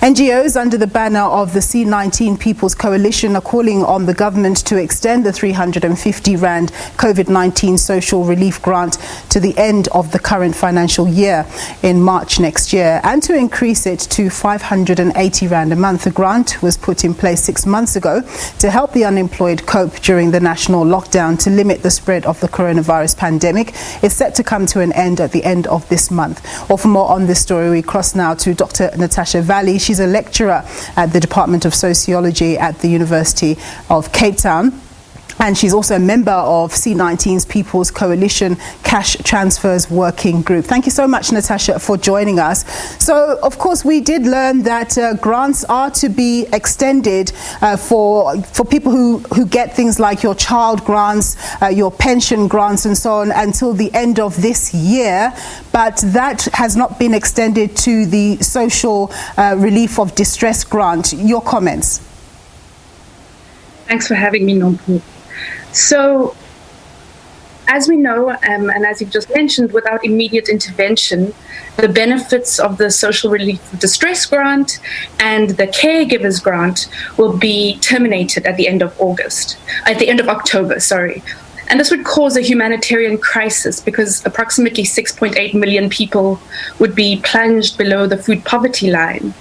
NGOs under the banner of the C19 Peoples Coalition are calling on the government to extend the 350 Rand COVID-19 social relief grant to the end of the current financial year in March next year and to increase it to 580 Rand a month. The grant was put in place 6 months ago to help the unemployed cope during the national lockdown to limit the spread of the coronavirus pandemic. It's set to come to an end at the end of this month. Well, for more on this story, we cross now to Dr. Natasha Vally. She's a lecturer at the Department of Sociology at the University of Cape Town. And she's also a member of C19's Peoples Coalition Cash Transfers Working Group. Thank you so much, Natasha, for joining us. So, of course, we did learn that grants are to be extended for people who get things like your child grants, your pension grants and so on until the end of this year. But that has not been extended to the social relief of distress grant. Your comments? Thanks for having me, Nompu. So, as we know, and as you've just mentioned, without immediate intervention, the benefits of the Social Relief Distress Grant and the Caregivers Grant will be terminated at the end of October. And this would cause a humanitarian crisis because approximately 6.8 million people would be plunged below the food poverty line.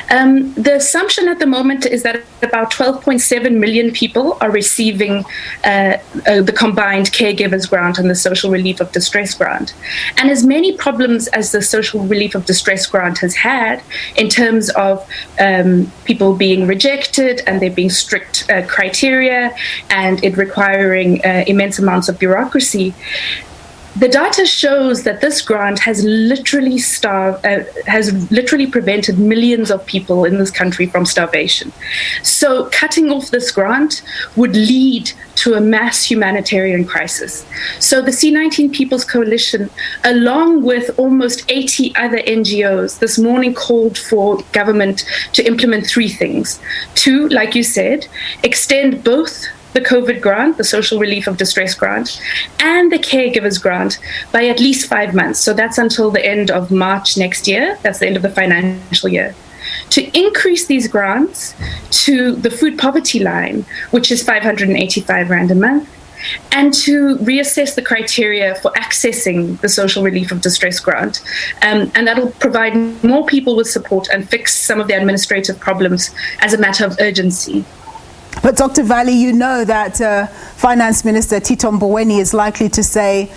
The assumption at the moment is that about 12.7 million people are receiving the combined Caregivers Grant and the Social Relief of Distress Grant. And as many problems as the Social Relief of Distress Grant has had in terms of people being rejected and there being strict criteria and it requiring immense amounts of bureaucracy, the data shows that this grant has literally prevented millions of people in this country from starvation. So cutting off this grant would lead to a mass humanitarian crisis. So the C19 Peoples Coalition, along with almost 80 other NGOs, this morning called for government to implement three things. Two, like you said, extend both the COVID grant, the Social Relief of Distress Grant, and the Caregivers Grant by at least 5 months. So that's until the end of March next year. That's the end of the financial year. To increase these grants to the food poverty line, which is 585 Rand a month, and to reassess the criteria for accessing the Social Relief of Distress Grant. And that'll provide more people with support and fix some of the administrative problems as a matter of urgency. But Dr. Vally, you know that Finance Minister Tito Mboweni is likely to say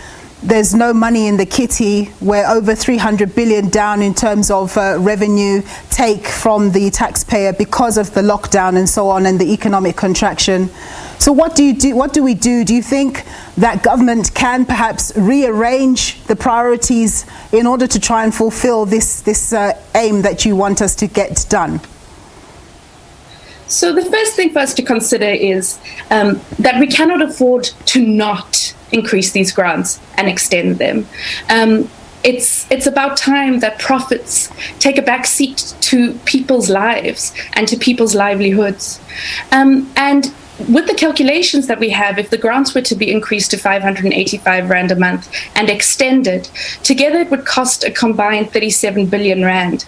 there's no money in the kitty. We're over 300 billion down in terms of revenue take from the taxpayer because of the lockdown and so on and the economic contraction. So what do you do? What do we do? Do you think that government can perhaps rearrange the priorities in order to try and fulfill this aim that you want us to get done? So the first thing for us to consider is that we cannot afford to not increase these grants and extend them. It's about time that profits take a back seat to people's lives and to people's livelihoods. And with the calculations that we have, if the grants were to be increased to 585 Rand a month and extended, together it would cost a combined 37 billion Rand.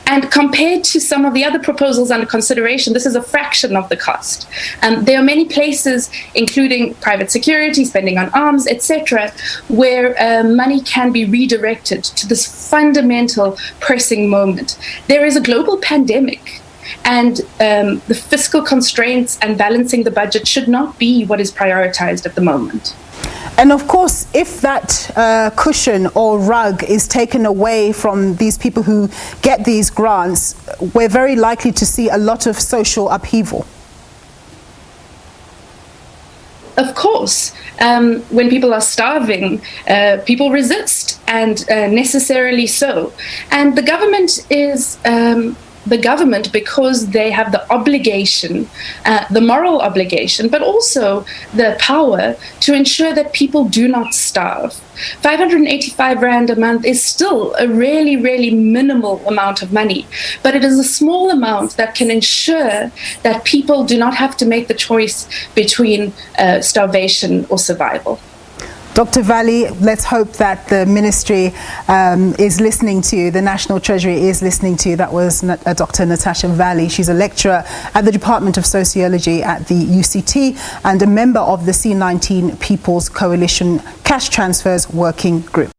And compared to some of the other proposals under consideration, this is a fraction of the cost. There are many places, including private security, spending on arms, etc., where money can be redirected to this fundamental pressing moment. There is a global pandemic. And the fiscal constraints and balancing the budget should not be what is prioritized at the moment. And of course, if that cushion or rug is taken away from these people who get these grants, we're very likely to see a lot of social upheaval. Of course, when people are starving, people resist, and necessarily so. And the government is the government because they have the obligation, the moral obligation, but also the power to ensure that people do not starve. 585 Rand a month is still a really, really minimal amount of money, but it is a small amount that can ensure that people do not have to make the choice between starvation or survival. Dr. Vally, let's hope that the ministry is listening to you, the National Treasury is listening to you. That was Dr. Natasha Vally. She's a lecturer at the Department of Sociology at the UCT and a member of the C19 Peoples Coalition Cash Transfers Working Group.